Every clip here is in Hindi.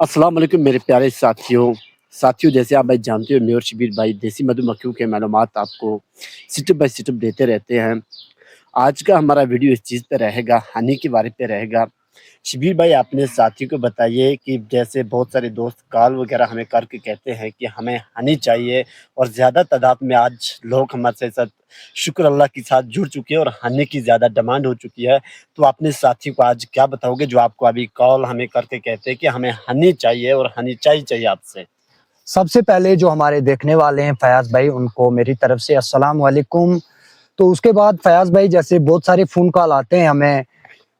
अस्सलाम वालेकुम मेरे प्यारे साथियों जैसे आप भाई जानते हो मैं और शबीर भाई देसी मधुमक्खियों के मालूमात आपको स्टेप बाय स्टेप देते रहते हैं। आज का हमारा वीडियो इस चीज़ पे रहेगा, हनी के बारे पे रहेगा। शबीर भाई अपने साथियों को बताइए कि जैसे बहुत सारे दोस्त कॉल वगैरह हमें करके कहते हैं कि हमें हनी चाहिए और ज़्यादा तादाद में आज लोग हमारे साथ शुक्र अल्लाह के साथ जुड़ चुके हैं और हनी की ज़्यादा डिमांड हो चुकी है। तो अपने साथियों को आज क्या बताओगे जो आपको अभी कॉल हमें करके कहते हैं कि हमें हनी चाहिए और हनी चाहिए आपसे? सबसे पहले जो हमारे देखने वाले हैं फयाज भाई, उनको मेरी तरफ से अस्सलाम वालेकुम। तो उसके बाद फयाज भाई जैसे बहुत सारे फोन कॉल आते हैं हमें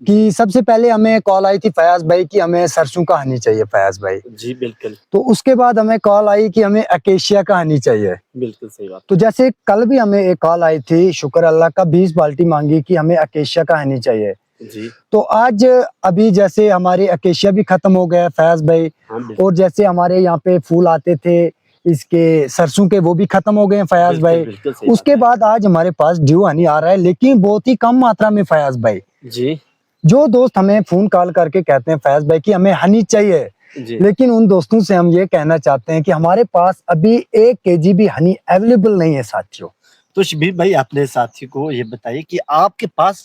कि सबसे पहले हमें कॉल आई थी फयाज भाई कि हमें सरसों का हनी चाहिए फयाज भाई। जी, बिल्कुल। तो उसके बाद हमें कॉल आई कि हमें अकेशिया का हनी चाहिए। बिल्कुल सही बात। तो जैसे कल भी हमें एक कॉल आई थी, शुक्र अल्लाह का, 20 बाल्टी मांगी कि हमें अकेशिया का हनी चाहिए। जी। तो आज अभी जैसे हमारे अकेशिया भी खत्म हो गया फयाज भाई, हाँ, और जैसे हमारे यहाँ पे फूल आते थे इसके सरसों के, वो भी खत्म हो गए हैं फयाज भाई। बिल्कुल सही उसके बात बाद आज हमारे पास ड्यू हनी आ रहा है, लेकिन बहुत ही कम मात्रा में फयाज भाई। है। जी, जो दोस्त हमें फोन कॉल करके कहते हैं फयाज भाई कि हमें हनी चाहिए, जी। लेकिन उन दोस्तों से हम ये कहना चाहते हैं कि हमारे पास अभी 1 केजी भी हनी अवेलेबल नहीं है साथियों। तो शबीर भाई अपने साथी को ये बताइए कि आपके पास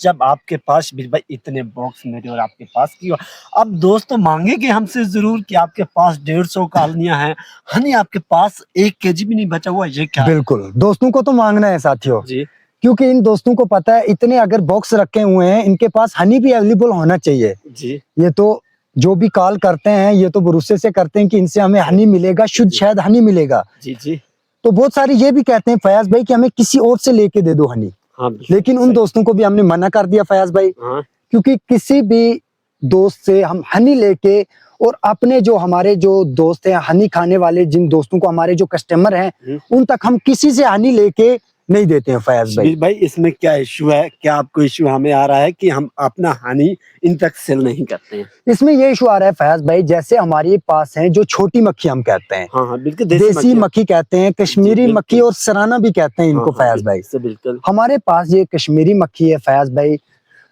शबीर भाई इतने बॉक्स मेरे और आपके पास क्यों? अब दोस्त तो मांगेंगे हमसे जरूर कि आपके पास 150 कॉलोनियां हैं, हनी आपके पास 1 केजी भी नहीं बचा हुआ, ये क्या है? बिल्कुल, दोस्तों को तो मांगना है साथियों, जी, क्योंकि इन दोस्तों को पता है इतने अगर बॉक्स रखे हुए हैं, इनके पास हनी भी अवेलेबल होना चाहिए। जी, ये तो जो भी कॉल करते हैं ये तो भरोसे से करते हैं कि इनसे हमें हनी मिलेगा, शुद्ध जी, शहद हनी मिलेगा। जी, जी। तो बहुत सारे ये भी कहते हैं फयाज भाई कि हमें किसी और से लेके दे दो हनी, हाँ, बिल्कुल लेकिन उन सही। दोस्तों को भी हमने मना कर दिया फयाज भाई, हाँ, क्योंकि किसी भी दोस्त से हम हनी लेके, और अपने जो हमारे जो दोस्त हैं हनी खाने वाले, जिन दोस्तों को हमारे जो कस्टमर हैं, उन तक हम किसी से हनी लेके नहीं देते हैं फयाज भाई। शबीर भाई इसमें क्या इशू है? क्या आपको इशू हमें आ रहा है कि हम अपना हनी इन तक सेल नहीं करते हैं? इसमें ये इशू आ रहा है फयाज भाई, जैसे हमारे पास है जो छोटी मक्खी हम कहते हैं, हाँ, हाँ, बिल्कुल देसी मक्खी कहते हैं, कश्मीरी बिल्कुल। मक्खी और सराना भी कहते हैं इनको हाँ, हाँ, फयाज भाई। बिल्कुल। हमारे पास ये कश्मीरी मक्खी है फयाज भाई।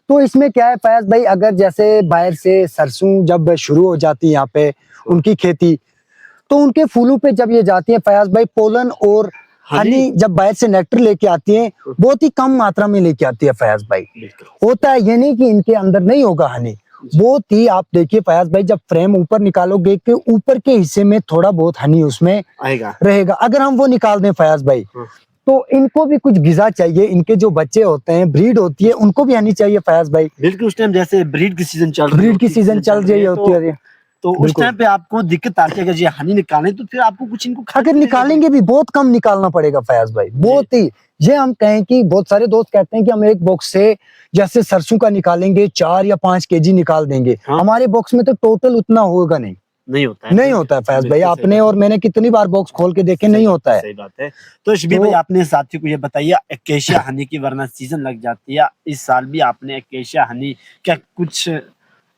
तो इसमें क्या है फयाज भाई, अगर जैसे बाहर से सरसों जब शुरू हो जाती है यहाँ पे उनकी खेती, तो उनके फूलों पे जब ये जाती है फयाज भाई, पोलन और हनी जब बाहर से नेक्टर लेके आती है, बहुत ही कम मात्रा में लेके आती है फयाज भाई। होता है ये नहीं कि इनके अंदर नहीं होगा हनी, बहुत ही, आप देखिए फयाज भाई, जब फ्रेम ऊपर निकालोगे कि ऊपर के हिस्से में थोड़ा बहुत हनी उसमें आएगा रहेगा। अगर हम वो निकाल दें फयाज भाई, तो इनको भी कुछ ग़िज़ा चाहिए, इनके जो बच्चे होते हैं, ब्रीड होती है, उनको भी हनी चाहिए फयाज भाई। बिल्कुल, उस टाइम जैसे ब्रीड की सीजन चल रही ब्रीड की सीजन चल रही होती है, तो उस टाइम पे आपको दिक्कत आती है अगर ये हनी निकालें तो फिर आपको कुछ इनको अगर निकालेंगे भी बहुत कम निकालना पड़ेगा फयाज भाई, बहुत ही। ये हम कहें कि बहुत सारे दोस्त कहते हैं कि हम एक बॉक्स से जैसे सरसों का निकालेंगे 4 या 5 केजी निकाल देंगे, हमारे बॉक्स में तो टोटल उतना होगा नहीं, नहीं होता है फयाज भाई। आपने और मैंने कितनी बार बॉक्स खोल के देखे, नहीं होता है। सही बात है। तो शबीर भाई अपने साथियों को ये बताइए, अकेशिया हनी की वरना सीजन लग जाती है, इस साल भी आपने अकेशिया हनी क्या कुछ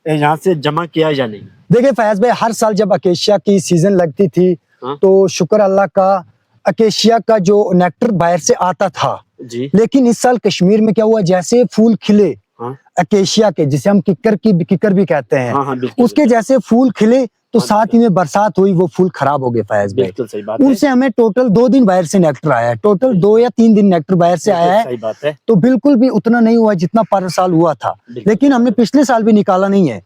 यहाँ से जमा किया या नहीं? देखिए फयाज भाई, हर साल जब अकेशिया की सीजन लगती थी, तो शुक्र अल्लाह का अकेशिया का जो नेक्टर बाहर से आता था जी। लेकिन इस साल कश्मीर में क्या हुआ, जैसे फूल खिले अकेशिया के, जिसे हम किकर भी कहते हैं, उसके जैसे फूल खिले, तो साथ ही में बरसात हुई, वो फूल खराब हो गए फयाज भाई। बिल्कुल सही बात है। उनसे हमें टोटल 2 दिन बाहर से नेक्टर आया है, टोटल 2 या 3 दिन नेक्टर बाहर से आया है। सही बात है। तो बिल्कुल भी उतना नहीं हुआ जितना पर साल हुआ था, लेकिन हमने पिछले साल भी निकाला नहीं है।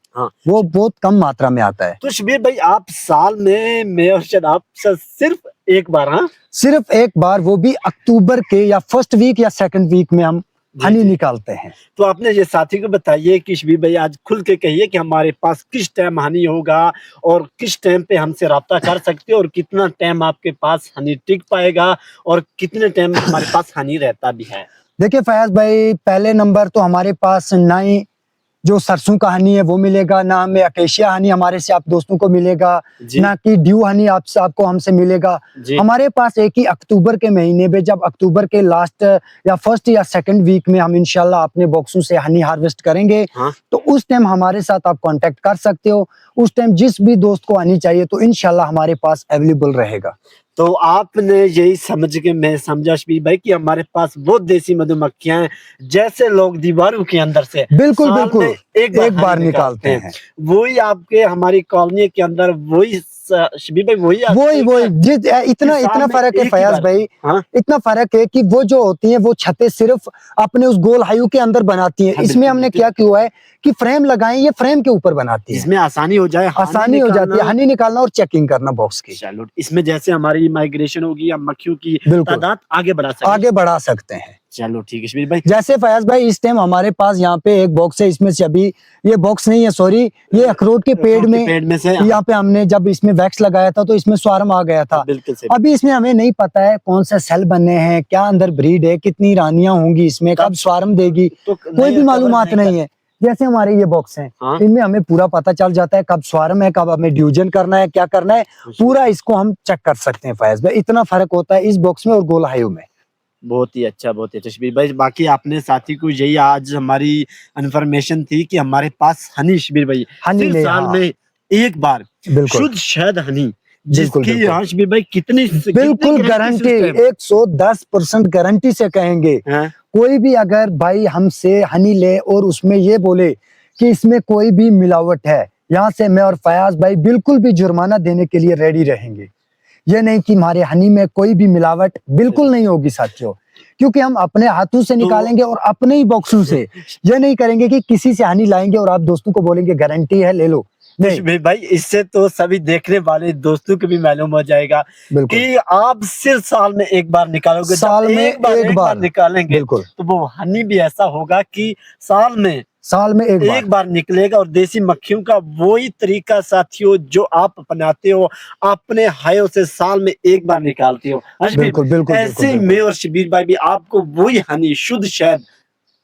वो बहुत कम मात्रा में आता है। तो शबीर भाई आप साल में मैं और शायद आप सिर्फ एक बार, सिर्फ एक बार, वो भी अक्टूबर के या फर्स्ट वीक या सेकंड वीक में हम हनी निकालते हैं। तो आपने ये साथी को बताइए कि शबीर भाई आज खुल के कहिए कि हमारे पास किस टाइम हनी होगा और किस टाइम पे हमसे राब्ता कर सकते हो और कितना टाइम आपके पास हनी टिक पाएगा और कितने टाइम हमारे पास हनी रहता भी है। देखिए फयाज भाई, पहले नंबर तो हमारे पास ना ही जो सरसों का हनी है वो मिलेगा, ना हमें अकेशिया हनी हमारे से आप दोस्तों को मिलेगा, ना कि ड्यू हनी आपको हमसे मिलेगा। हमारे पास एक ही अक्टूबर के महीने में, जब अक्टूबर के लास्ट या फर्स्ट या सेकंड वीक में हम इंशाल्लाह अपने बॉक्सों से हनी हार्वेस्ट करेंगे, तो उस टाइम हमारे साथ आप कांटेक्ट कर सकते हो। उस टाइम जिस भी दोस्त को हनी चाहिए तो इंशाल्लाह हमारे पास अवेलेबल रहेगा। तो आपने यही समझ के मैं समझा शबीर भाई कि हमारे पास वो देसी मधुमक्खियां हैं जैसे लोग दीवारों के अंदर से बिल्कुल साल बिल्कुल में एक बार हनी निकालते हैं। वही आपके हमारी कॉलोनी के अंदर वही शबीर भाई वही वही आपके वही जिस इतना साल इतना में फर्क है एक ही फयाज बार। भाई, हाँ इतना फर्क है कि वो जो होती हैं वो छतें सिर्फ अपने उस गोल हायु के अंदर बनाती हैं। हाँ, इसमें बिल्कुल, हमने बिल्कुल। क्या किया है कि फ्रेम लगाए, ये फ्रेम के ऊपर बनाती हैं, जिसमें आसानी हो जाए हनी आसानी हो जाती है निकालना। हनी निकालना और चेकिंग करना बॉक्स की। चलो इसमें जैसे हमारी माइग्रेशन होगी या मक्खियों की बिल्कुल तादाद आगे बढ़ा सकते आगे बढ़ा सकते हैं। चलो ठीक है शबीर भाई। जैसे फयाज भाई इस टाइम हमारे पास यहाँ पे एक बॉक्स है, इसमें से अभी ये बॉक्स नहीं है, सॉरी, ये अखरोट के पेड़ में से यहाँ पे हमने जब इसमें वैक्स लगाया था तो इसमें स्वार्म आ गया था। बिल्कुल सही। अभी इसमें हमें नहीं पता है कौन से सेल बनने हैं, क्या अंदर ब्रीड है, कितनी रानियां होंगी इसमें, कब स्वार्म देगी, तो कोई भी मालूमात नहीं है। जैसे हमारे ये बॉक्स हैं, हाँ? इनमें हमें पूरा पता चल जाता है कब स्वार्म है, कब हमें ड्यूजन करना है, क्या करना है, पूरा इसको हम चेक कर सकते हैं फयाज भाई। इतना फर्क होता है इस बॉक्स में और गोल हायु में। बहुत ही अच्छा शबीर भाई। बाकी आपने साथी को यही आज हमारी इन्फॉर्मेशन थी कि हमारे पास हनी शबीर भाई हनी सिर्फ ले, साल हाँ। में एक बार बिल्कुल शुद्ध शहद हनी, बिल्कुल जिसकी हाँ शबीर भाई कितनी बिल्कुल गारंटी 110% गारंटी से कहेंगे। हैं? कोई भी अगर भाई हमसे हनी ले और उसमें ये बोले कि इसमें कोई भी मिलावट है, यहाँ से मैं और फयाज भाई बिल्कुल भी जुर्माना देने के लिए रेडी रहेंगे। ये नहीं कि हमारे हनी में कोई भी मिलावट बिल्कुल नहीं होगी साथियों, क्योंकि हम अपने हाथों से निकालेंगे और अपने ही बॉक्सों से। ये नहीं करेंगे कि किसी से हनी लाएंगे और आप दोस्तों को बोलेंगे गारंटी है ले लो, नहीं। शबीर भाई इससे तो सभी देखने वाले दोस्तों को भी मालूम हो जाएगा कि आप सिर्फ साल में एक बार निकालोगे। साल में एक बार निकालेंगे बिल्कुल, तो वो हनी भी ऐसा होगा कि साल में एक बार निकलेगा। और देसी मक्खियों का वही तरीका साथियों जो आप अपनाते हो, अपने हायों से साल में एक बार निकालते हो। बिल्कुल बिल्कुल ऐसे में और शबीर भाई भी आपको वही हनी शुद्ध शहद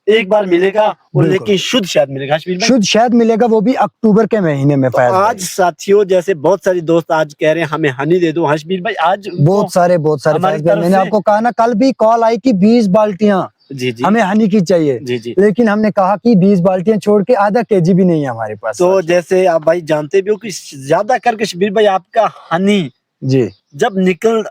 एक बार मिलेगा, और लेकिन शुद्ध शहद मिलेगा। शुद्ध शहद मिलेगा, वो भी अक्टूबर के महीने में। तो आज साथियों जैसे बहुत सारे दोस्त आज कह रहे हैं हमें हनी दे दो हशबीर भाई, आज बहुत सारे मैंने आपको कहा ना, कल भी कॉल आई कि 20 बाल्टियां जी हमें हनी की चाहिए। जी। लेकिन हमने कहा कि 20 बाल्टियां छोड़ के आधा केजी भी नहीं है हमारे पास। तो जैसे आप भाई जानते भी हो कि ज्यादा करके शबीर भाई आपका हनी जी जब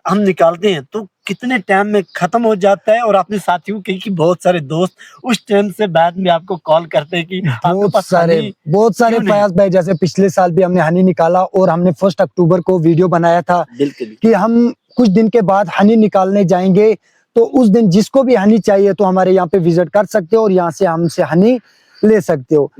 हम निकालते हैं तो कितने टाइम में खत्म हो जाता है। और अपने साथियों के कि बहुत सारे दोस्त उस टाइम से बाद में आपको कॉल करते हैं कि बहुत सारे फयाज भाई, जैसे पिछले साल भी हमने हनी निकाला और हमने 1 अक्टूबर को वीडियो बनाया था कि हम कुछ दिन के बाद हनी निकालने जाएंगे, तो उस दिन जिसको भी हनी चाहिए तो हमारे यहाँ पे विजिट कर सकते हो और यहाँ से हमसे हनी ले सकते हो।